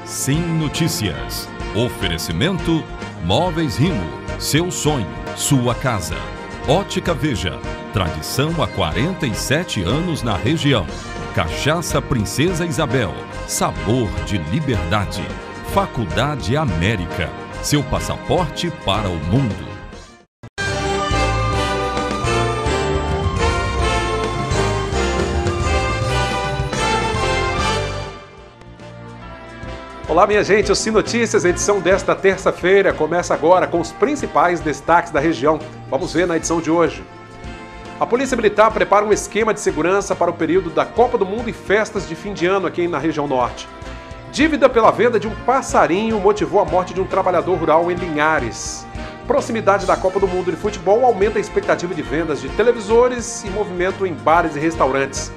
Sim Notícias. Oferecimento Móveis Rimo. Seu sonho, sua casa. Ótica Veja. Tradição há 47 anos na região. Cachaça Princesa Isabel. Sabor de liberdade. Faculdade América. Seu passaporte para o mundo. Olá, minha gente, o Sim Notícias, edição desta terça-feira, começa agora com os principais destaques da região. Vamos ver na edição de hoje. A Polícia Militar prepara um esquema de segurança para o período da Copa do Mundo e festas de fim de ano aqui na região norte. Dívida pela venda de um passarinho motivou a morte de um trabalhador rural em Linhares. Proximidade da Copa do Mundo de futebol aumenta a expectativa de vendas de televisores e movimento em bares e restaurantes.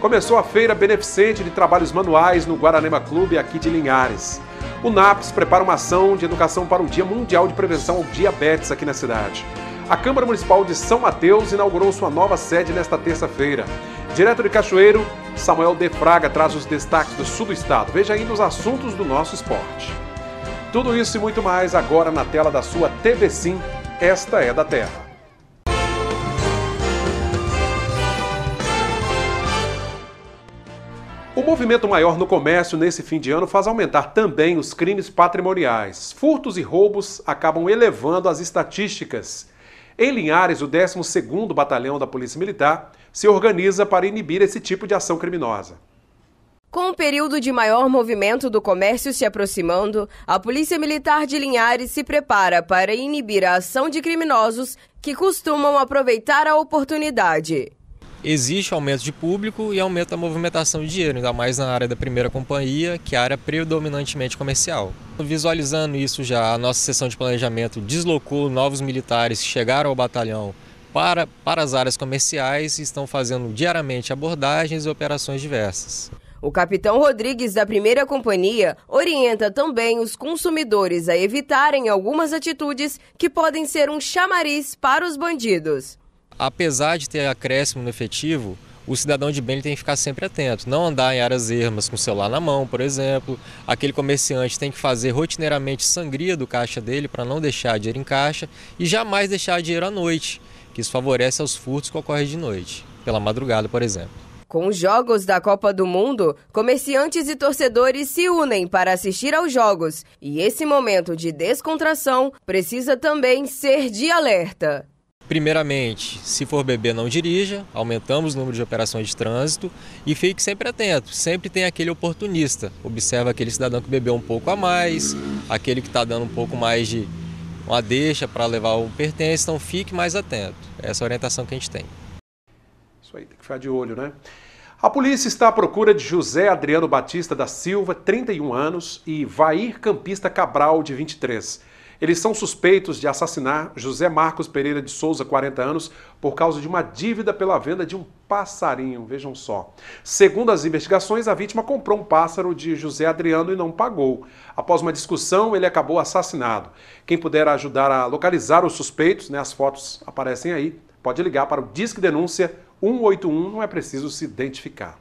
Começou a feira beneficente de trabalhos manuais no Guaranema Clube aqui de Linhares. O NAPS prepara uma ação de educação para o Dia Mundial de Prevenção ao Diabetes aqui na cidade. A Câmara Municipal de São Mateus inaugurou sua nova sede nesta terça-feira. Direto de Cachoeiro, Samuel de Fraga traz os destaques do sul do estado. Veja ainda os assuntos do nosso esporte. Tudo isso e muito mais agora na tela da sua TV Sim. Esta é da Terra. O movimento maior no comércio nesse fim de ano faz aumentar também os crimes patrimoniais. Furtos e roubos acabam elevando as estatísticas. Em Linhares, o 12º Batalhão da Polícia Militar se organiza para inibir esse tipo de ação criminosa. Com o período de maior movimento do comércio se aproximando, a Polícia Militar de Linhares se prepara para inibir a ação de criminosos que costumam aproveitar a oportunidade. Existe aumento de público e aumento da movimentação de dinheiro, ainda mais na área da primeira companhia, que é a área predominantemente comercial. Visualizando isso já, a nossa seção de planejamento deslocou novos militares que chegaram ao batalhão para as áreas comerciais e estão fazendo diariamente abordagens e operações diversas. O capitão Rodrigues, da primeira companhia, orienta também os consumidores a evitarem algumas atitudes que podem ser um chamariz para os bandidos. Apesar de ter acréscimo no efetivo, o cidadão de bem tem que ficar sempre atento. Não andar em áreas ermas com o celular na mão, por exemplo. Aquele comerciante tem que fazer rotineiramente sangria do caixa dele para não deixar dinheiro em caixa e jamais deixar dinheiro à noite, que isso favorece aos furtos que ocorrem de noite, pela madrugada, por exemplo. Com os jogos da Copa do Mundo, comerciantes e torcedores se unem para assistir aos jogos. E esse momento de descontração precisa também ser de alerta. Primeiramente, se for beber, não dirija, aumentamos o número de operações de trânsito e fique sempre atento, sempre tem aquele oportunista, observa aquele cidadão que bebeu um pouco a mais, aquele que está dando um pouco mais de uma deixa para levar um pertence, então fique mais atento, essa é a orientação que a gente tem. Isso aí, tem que ficar de olho, né? A polícia está à procura de José Adriano Batista da Silva, 31 anos, e Vair Campista Cabral, de 23. Eles são suspeitos de assassinar José Marcos Pereira de Souza, 40 anos, por causa de uma dívida pela venda de um passarinho, vejam só. Segundo as investigações, a vítima comprou um pássaro de José Adriano e não pagou. Após uma discussão, ele acabou assassinado. Quem puder ajudar a localizar os suspeitos, as fotos aparecem aí, pode ligar para o Disque Denúncia 181, não é preciso se identificar.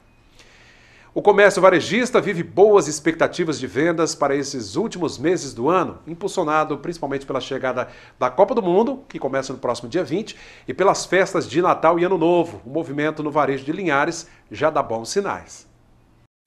O comércio varejista vive boas expectativas de vendas para esses últimos meses do ano, impulsionado principalmente pela chegada da Copa do Mundo, que começa no próximo dia 20, e pelas festas de Natal e Ano Novo. O movimento no varejo de Linhares já dá bons sinais.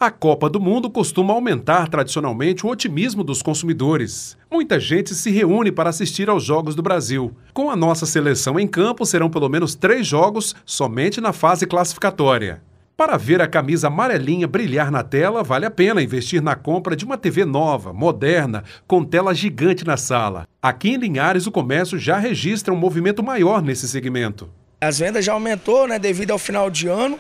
A Copa do Mundo costuma aumentar tradicionalmente o otimismo dos consumidores. Muita gente se reúne para assistir aos Jogos do Brasil. Com a nossa seleção em campo, serão pelo menos 3 jogos somente na fase classificatória. Para ver a camisa amarelinha brilhar na tela, vale a pena investir na compra de uma TV nova, moderna, com tela gigante na sala. Aqui em Linhares, o comércio já registra um movimento maior nesse segmento. As vendas já aumentou, devido ao final de ano,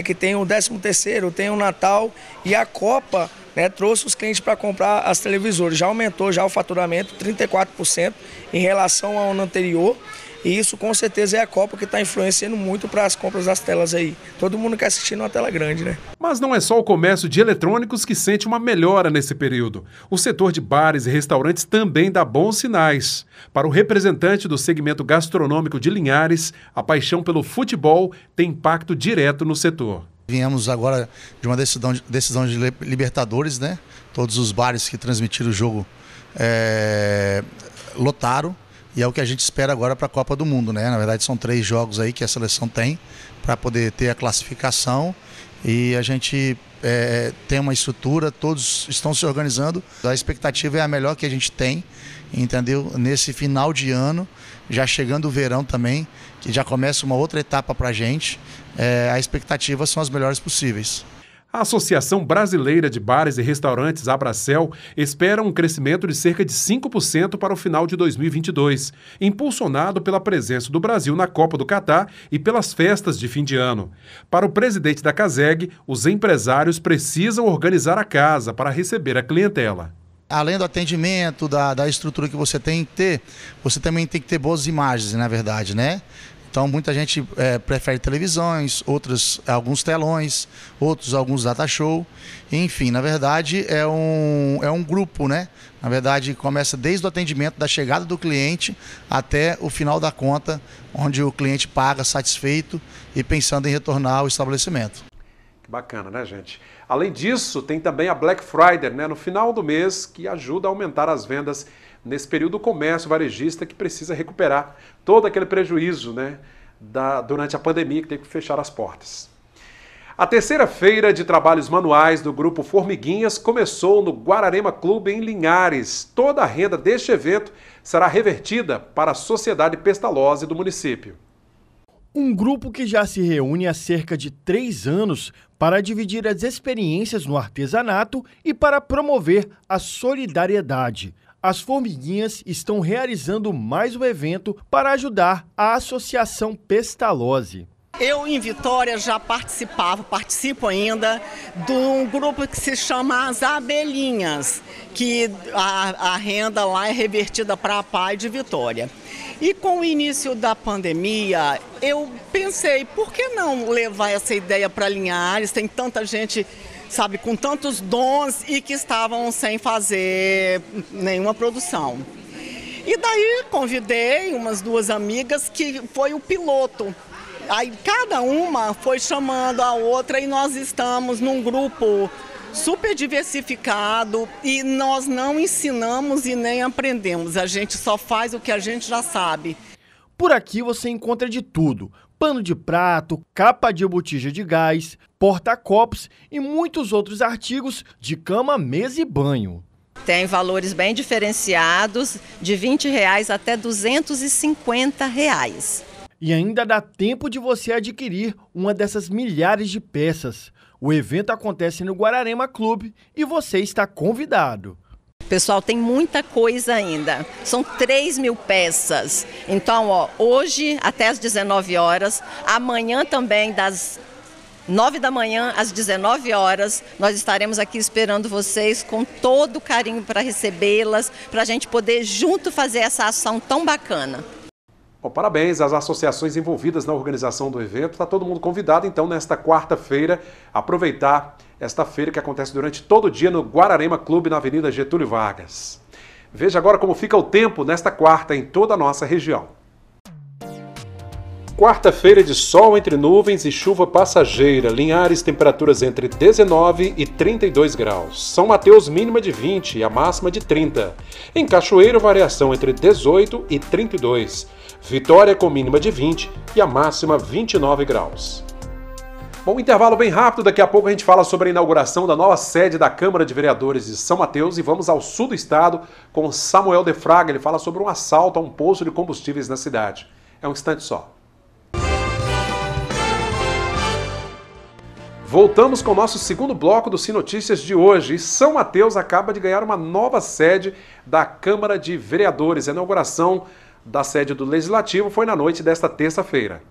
que tem o 13º, tem o Natal e a Copa, trouxe os clientes para comprar as televisores. Já aumentou já o faturamento 34% em relação ao ano anterior. E isso com certeza é a Copa que está influenciando muito para as compras das telas aí. Todo mundo quer assistir numa tela grande, Mas não é só o comércio de eletrônicos que sente uma melhora nesse período. O setor de bares e restaurantes também dá bons sinais. Para o representante do segmento gastronômico de Linhares, a paixão pelo futebol tem impacto direto no setor. Viemos agora de uma decisão de Libertadores, né? Todos os bares que transmitiram o jogo lotaram, e é o que a gente espera agora para a Copa do Mundo, né? Na verdade são 3 jogos aí que a seleção tem para poder ter a classificação, e a gente tem uma estrutura, todos estão se organizando. A expectativa é a melhor que a gente tem, entendeu? Nesse final de ano, já chegando o verão também, que já começa uma outra etapa para a gente, a expectativa são as melhores possíveis. A Associação Brasileira de Bares e Restaurantes, Abracel, espera um crescimento de cerca de 5% para o final de 2022, impulsionado pela presença do Brasil na Copa do Catar e pelas festas de fim de ano. Para o presidente da CASEG, os empresários precisam organizar a casa para receber a clientela. Além do atendimento, da estrutura que você tem que ter, você também tem que ter boas imagens, na verdade, né? Então muita gente prefere televisões, outros alguns telões, outros alguns data show. Enfim, na verdade é um grupo, né? Na verdade começa desde o atendimento da chegada do cliente até o final da conta, onde o cliente paga satisfeito e pensando em retornar ao estabelecimento. Que bacana, né, gente? Além disso, tem também a Black Friday, né, no final do mês, que ajuda a aumentar as vendas nesse período do comércio varejista, que precisa recuperar todo aquele prejuízo, né, durante a pandemia, que teve que fechar as portas. A terceira feira de trabalhos manuais do Grupo Formiguinhas começou no Guararema Clube em Linhares. Toda a renda deste evento será revertida para a Sociedade Pestalozzi do município. Um grupo que já se reúne há cerca de 3 anos para dividir as experiências no artesanato e para promover a solidariedade. As Formiguinhas estão realizando mais um evento para ajudar a Associação Pestalozzi. Eu, em Vitória, já participo ainda de um grupo que se chama As Abelhinhas, que a renda lá é revertida para a PAI de Vitória. E com o início da pandemia, eu pensei, por que não levar essa ideia para Linhares? Tem tanta gente, sabe, com tantos dons e que estavam sem fazer nenhuma produção. E daí convidei umas 2 amigas que foi o piloto. Aí cada uma foi chamando a outra e nós estamos num grupo super diversificado e nós não ensinamos e nem aprendemos, a gente só faz o que a gente já sabe. Por aqui você encontra de tudo: pano de prato, capa de botija de gás, porta-copos e muitos outros artigos de cama, mesa e banho. Tem valores bem diferenciados, de R$20 até R$250. E ainda dá tempo de você adquirir uma dessas milhares de peças. O evento acontece no Guararema Clube e você está convidado. Pessoal, tem muita coisa ainda. São 3.000 peças. Então, hoje até às 19 horas, amanhã também das 9 da manhã às 19 horas, nós estaremos aqui esperando vocês com todo o carinho para recebê-las, para a gente poder junto fazer essa ação tão bacana. Bom, parabéns às associações envolvidas na organização do evento. Está todo mundo convidado, então, nesta quarta-feira, aproveitar esta feira que acontece durante todo o dia no Guararema Clube, na Avenida Getúlio Vargas. Veja agora como fica o tempo nesta quarta em toda a nossa região. Quarta-feira de sol entre nuvens e chuva passageira. Linhares, temperaturas entre 19 e 32 graus. São Mateus, mínima de 20 e a máxima de 30. Em Cachoeiro, variação entre 18 e 32. Vitória com mínima de 20 e a máxima 29 graus. Bom, intervalo bem rápido, daqui a pouco a gente fala sobre a inauguração da nova sede da Câmara de Vereadores de São Mateus e vamos ao sul do estado com Samuel de Fraga. Ele fala sobre um assalto a um posto de combustíveis na cidade. É um instante só. Voltamos com o nosso segundo bloco do Sinotícias de hoje. E São Mateus acaba de ganhar uma nova sede da Câmara de Vereadores. A inauguração da sede do Legislativo foi na noite desta terça-feira.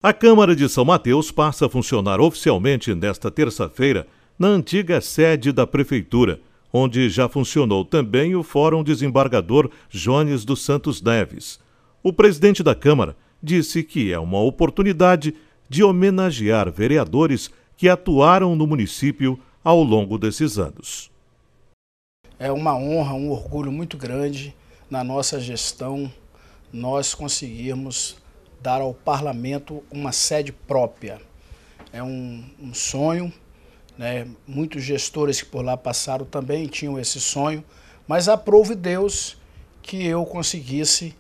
A Câmara de São Mateus passa a funcionar oficialmente nesta terça-feira na antiga sede da Prefeitura, onde já funcionou também o Fórum Desembargador Jones dos Santos Neves. O presidente da Câmara disse que é uma oportunidade de homenagear vereadores que atuaram no município ao longo desses anos. É uma honra, um orgulho muito grande na nossa gestão nós conseguirmos dar ao parlamento uma sede própria. é um sonho, né? Muitos gestores que por lá passaram também tinham esse sonho, mas aprove Deus que eu conseguisse,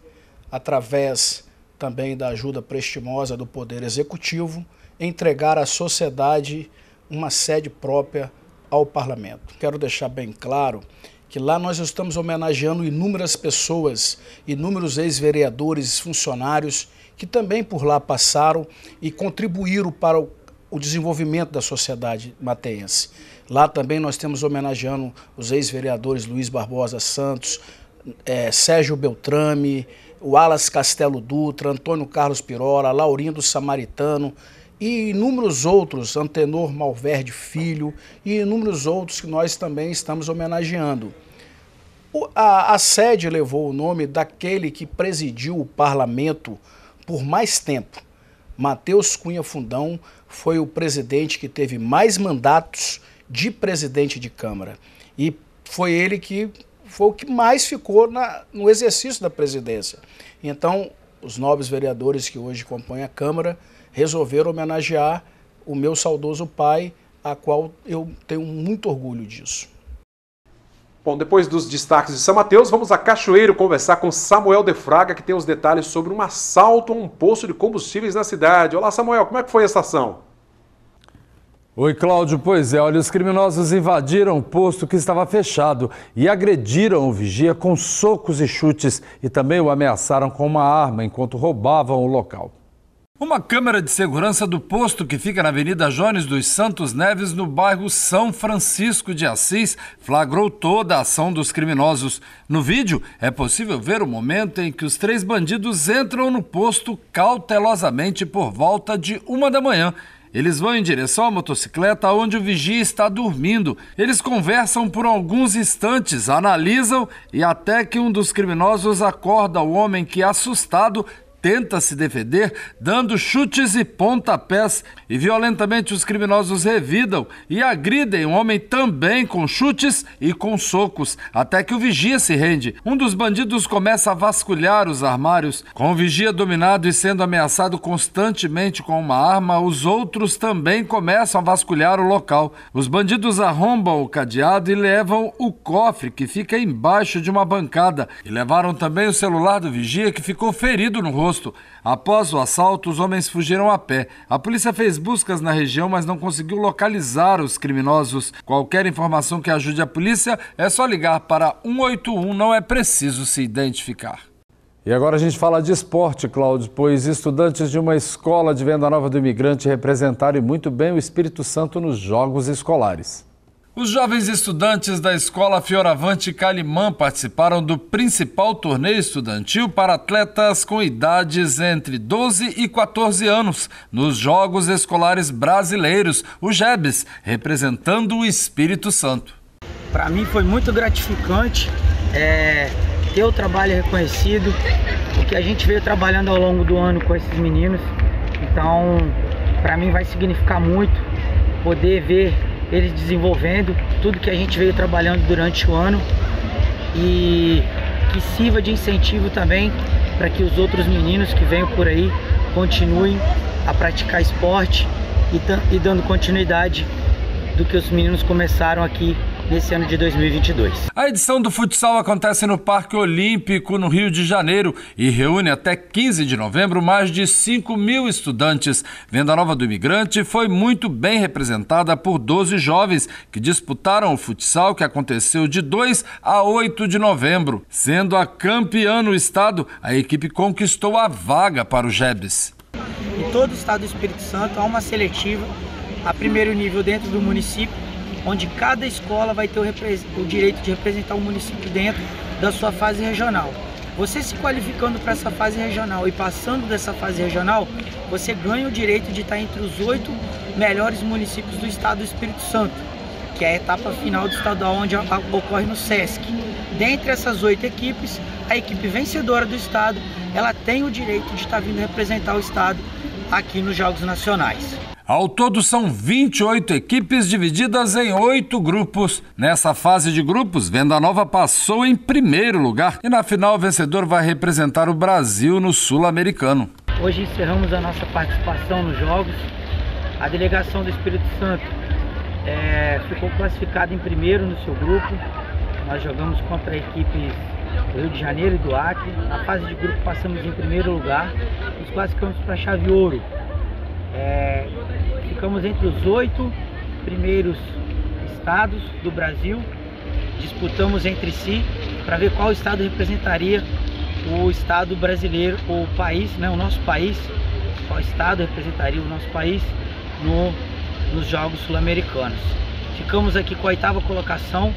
através também da ajuda prestimosa do Poder Executivo, entregar à sociedade uma sede própria ao Parlamento. Quero deixar bem claro que lá nós estamos homenageando inúmeras pessoas, inúmeros ex-vereadores, funcionários que também por lá passaram e contribuíram para o desenvolvimento da sociedade mateense. Lá também nós temos homenageando os ex-vereadores Luiz Barbosa Santos, Sérgio Beltrame, Wallace Castelo Dutra, Antônio Carlos Pirola, Laurindo Samaritano e inúmeros outros, Antenor Malverde Filho e inúmeros outros que nós também estamos homenageando. A sede levou o nome daquele que presidiu o parlamento por mais tempo. Matheus Cunha Fundão foi o presidente que teve mais mandatos de presidente de Câmara. E foi ele que foi o que mais ficou no exercício da presidência. Então, os nobres vereadores que hoje compõem a Câmara resolveram homenagear o meu saudoso pai, a qual eu tenho muito orgulho disso. Bom, depois dos destaques de São Mateus, vamos a Cachoeiro conversar com Samuel de Fraga, que tem os detalhes sobre um assalto a um posto de combustíveis na cidade. Olá, Samuel, como é que foi essa ação? Oi, Cláudio. Pois é, olha, os criminosos invadiram o posto que estava fechado e agrediram o vigia com socos e chutes e também o ameaçaram com uma arma enquanto roubavam o local. Uma câmera de segurança do posto que fica na Avenida Jones dos Santos Neves, no bairro São Francisco de Assis, flagrou toda a ação dos criminosos. No vídeo, é possível ver o momento em que os 3 bandidos entram no posto cautelosamente por volta de 1 da manhã. Eles vão em direção à motocicleta onde o vigia está dormindo. Eles conversam por alguns instantes, analisam e até que um dos criminosos acorda o homem que, assustado, tenta se defender, dando chutes e pontapés, e violentamente os criminosos revidam e agridem o homem também com chutes e com socos, até que o vigia se rende. Um dos bandidos começa a vasculhar os armários. Com o vigia dominado e sendo ameaçado constantemente com uma arma, os outros também começam a vasculhar o local. Os bandidos arrombam o cadeado e levam o cofre, que fica embaixo de uma bancada, e levaram também o celular do vigia, que ficou ferido no rosto. Após o assalto, os homens fugiram a pé. A polícia fez buscas na região, mas não conseguiu localizar os criminosos. Qualquer informação que ajude a polícia é só ligar para 181, não é preciso se identificar. E agora a gente fala de esporte, Cláudio, pois estudantes de uma escola de Venda Nova do Imigrante representaram muito bem o Espírito Santo nos Jogos Escolares. Os jovens estudantes da Escola Fioravante Calimã participaram do principal torneio estudantil para atletas com idades entre 12 e 14 anos, nos Jogos Escolares Brasileiros, o JEBs, representando o Espírito Santo. Para mim foi muito gratificante ter o trabalho reconhecido, porque a gente veio trabalhando ao longo do ano com esses meninos, então para mim vai significar muito poder ver eles desenvolvendo tudo que a gente veio trabalhando durante o ano e que sirva de incentivo também para que os outros meninos que venham por aí continuem a praticar esporte e dando continuidade do que os meninos começaram aqui nesse ano de 2022. A edição do futsal acontece no Parque Olímpico, no Rio de Janeiro, e reúne até 15 de novembro mais de 5.000 estudantes. Venda Nova do Imigrante foi muito bem representada por 12 jovens que disputaram o futsal, que aconteceu de 2 a 8 de novembro. Sendo a campeã no estado, a equipe conquistou a vaga para o JEBs. Em todo o estado do Espírito Santo há uma seletiva a primeiro nível dentro do município, onde cada escola vai ter o direito de representar o município dentro da sua fase regional. Você se qualificando para essa fase regional e passando dessa fase regional, você ganha o direito de estar entre os 8 melhores municípios do estado do Espírito Santo, que é a etapa final do estadual, onde ocorre no SESC. Dentre essas 8 equipes, a equipe vencedora do estado, ela tem o direito de estar vindo representar o estado aqui nos Jogos Nacionais. Ao todo são 28 equipes divididas em 8 grupos. Nessa fase de grupos, Venda Nova passou em primeiro lugar e na final o vencedor vai representar o Brasil no Sul-Americano. Hoje encerramos a nossa participação nos Jogos A delegação do Espírito Santo ficou classificada em primeiro no seu grupo. Nós jogamos contra equipes do Rio de Janeiro e do Acre. Na fase de grupo passamos em primeiro lugar, nos classificamos para a chave ouro. Ficamos entre os 8 primeiros estados do Brasil. Disputamos entre si para ver qual estado representaria o estado brasileiro, o país, né, o nosso país, qual estado representaria o nosso país nos Jogos Sul-Americanos. Ficamos aqui com a 8ª colocação,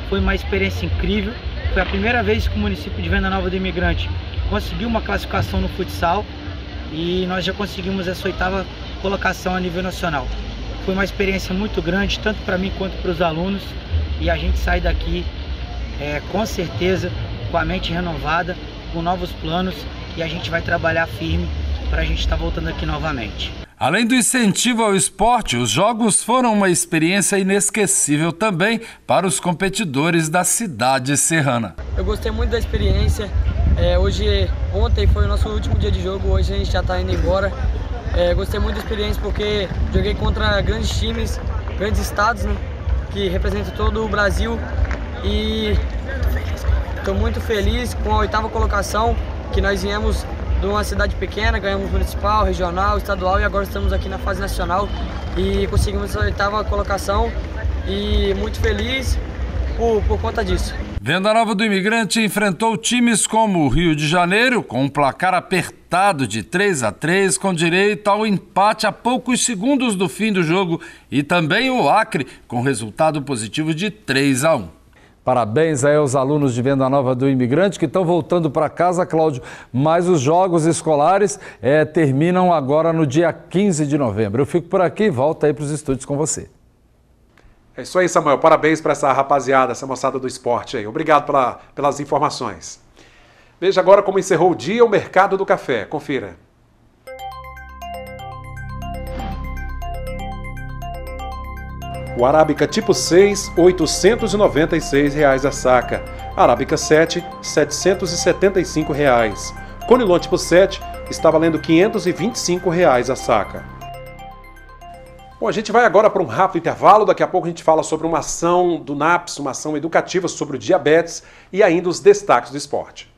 foi uma experiência incrível, foi a primeira vez que o município de Venda Nova do Imigrante conseguiu uma classificação no futsal e nós já conseguimos essa 8ª colocação a nível nacional. Foi uma experiência muito grande, tanto para mim quanto para os alunos, e a gente sai daqui com certeza com a mente renovada, com novos planos, e a gente vai trabalhar firme para a gente estar voltando aqui novamente. Além do incentivo ao esporte, os jogos foram uma experiência inesquecível também para os competidores da cidade serrana. Eu gostei muito da experiência. Ontem foi o nosso último dia de jogo, hoje a gente já está indo embora. Gostei muito da experiência porque joguei contra grandes times, grandes estados, né, que representam todo o Brasil, e estou muito feliz com a 8ª colocação, que nós viemos de uma cidade pequena, ganhamos municipal, regional, estadual, e agora estamos aqui na fase nacional e conseguimos a 8ª colocação, e muito feliz por conta disso. Venda Nova do Imigrante enfrentou times como o Rio de Janeiro, com um placar apertado de 3-3, com direito ao empate a poucos segundos do fim do jogo, e também o Acre, com resultado positivo de 3-1. Parabéns aí aos alunos de Venda Nova do Imigrante que estão voltando para casa, Cláudio, mas os jogos escolares terminam agora no dia 15 de novembro. Eu fico por aqui e volto aí para os estúdios com você. É isso aí, Samuel. Parabéns para essa rapaziada, essa moçada do esporte aí. Obrigado pelas informações. Veja agora como encerrou o dia o mercado do café. Confira. O Arábica tipo 6, R$ 896 a saca. Arábica 7, R$ 775. Conilon tipo 7 está valendo R$ 525 a saca. Bom, a gente vai agora para um rápido intervalo. Daqui a pouco a gente fala sobre uma ação do NAPS, uma ação educativa sobre o diabetes e ainda os destaques do esporte.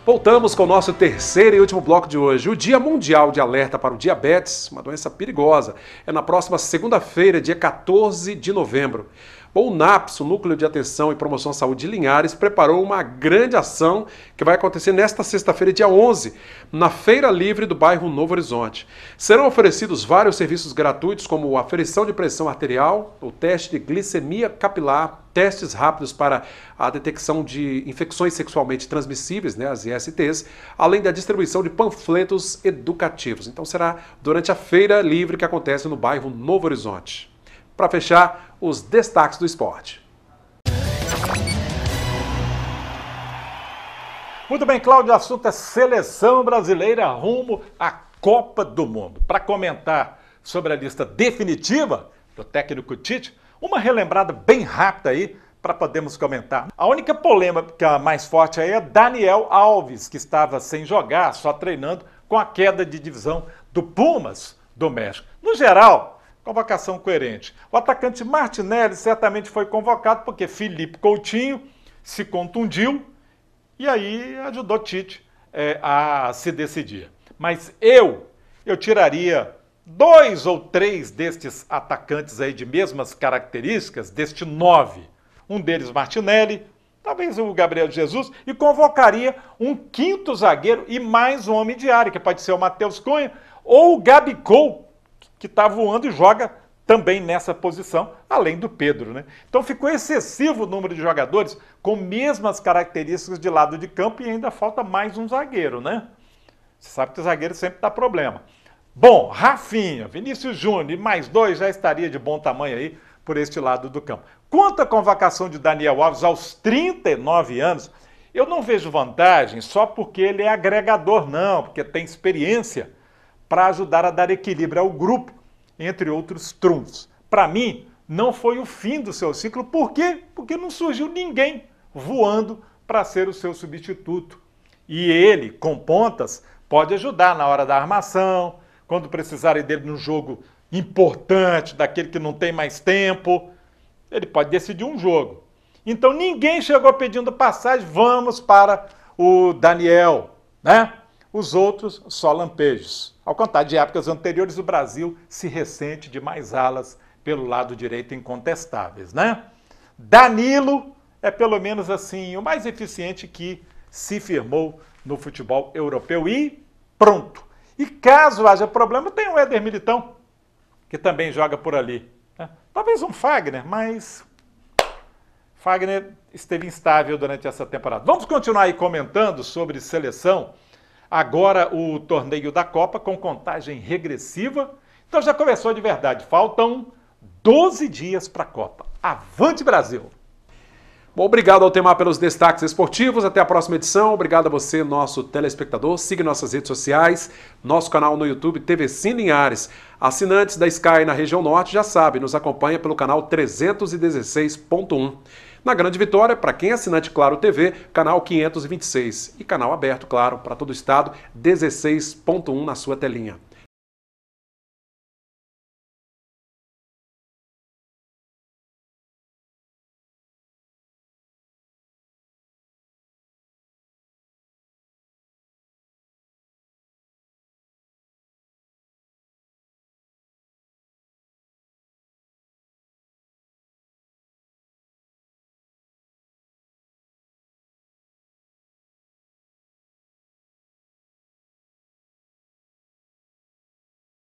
Voltamos com o nosso terceiro e último bloco de hoje. O Dia Mundial de Alerta para o Diabetes, uma doença perigosa, é na próxima segunda-feira, dia 14 de novembro. Bom, o NAPS, o Núcleo de Atenção e Promoção à Saúde de Linhares, preparou uma grande ação que vai acontecer nesta sexta-feira, dia 11, na Feira Livre do bairro Novo Horizonte. Serão oferecidos vários serviços gratuitos, como a aferição de pressão arterial, o teste de glicemia capilar, testes rápidos para a detecção de infecções sexualmente transmissíveis, né, as ISTs, além da distribuição de panfletos educativos. Então será durante a Feira Livre que acontece no bairro Novo Horizonte. Para fechar, os destaques do esporte. Muito bem, Cláudio, o assunto é seleção brasileira rumo à Copa do Mundo. Para comentar sobre a lista definitiva do técnico Tite, uma relembrada bem rápida aí para podermos comentar. A única polêmica mais forte aí é Daniel Alves, que estava sem jogar, só treinando com a queda de divisão do Pumas do México. No geral, convocação coerente. O atacante Martinelli certamente foi convocado porque Felipe Coutinho se contundiu e aí ajudou Tite a se decidir. Mas eu tiraria 2 ou 3 destes atacantes aí de mesmas características, deste 9. Um deles Martinelli, talvez o Gabriel Jesus, e convocaria um 5º zagueiro e mais um homem de área, que pode ser o Matheus Cunha ou o Gabigol, que está voando e joga também nessa posição, além do Pedro, né? Então ficou excessivo o número de jogadores com mesmas características de lado de campo e ainda falta mais um zagueiro, né? Você sabe que o zagueiro sempre dá problema. Bom, Rafinha, Vinícius Júnior e mais 2 já estaria de bom tamanho aí por este lado do campo. Quanto à convocação de Daniel Alves aos 39 anos, eu não vejo vantagem só porque ele é agregador, não, porque tem experiência para ajudar a dar equilíbrio ao grupo, entre outros trunfos. Para mim, não foi o fim do seu ciclo. Por quê? Porque não surgiu ninguém voando para ser o seu substituto. E ele, com pontas, pode ajudar na hora da armação, quando precisarem dele num jogo importante, daquele que não tem mais tempo, ele pode decidir um jogo. Então ninguém chegou pedindo passagem, vamos para o Daniel, né? Os outros só lampejos. Ao contrário de épocas anteriores, o Brasil se ressente de mais alas pelo lado direito incontestáveis, né? Danilo é pelo menos assim o mais eficiente que se firmou no futebol europeu e pronto. E caso haja problema, tem o Éder Militão, que também joga por ali, né? Talvez um Fagner, mas Fagner esteve instável durante essa temporada. Vamos continuar aí comentando sobre seleção. Agora o torneio da Copa com contagem regressiva. Então já começou de verdade. Faltam 12 dias para a Copa. Avante, Brasil! Bom, obrigado, Altemar, pelos destaques esportivos. Até a próxima edição. Obrigado a você, nosso telespectador. Siga nossas redes sociais, nosso canal no YouTube, TVCine Linhares. Assinantes da Sky na região norte já sabem, nos acompanha pelo canal 316.1. Na Grande Vitória, para quem é assinante Claro TV, canal 526. E canal aberto, claro, para todo o estado, 16.1 na sua telinha.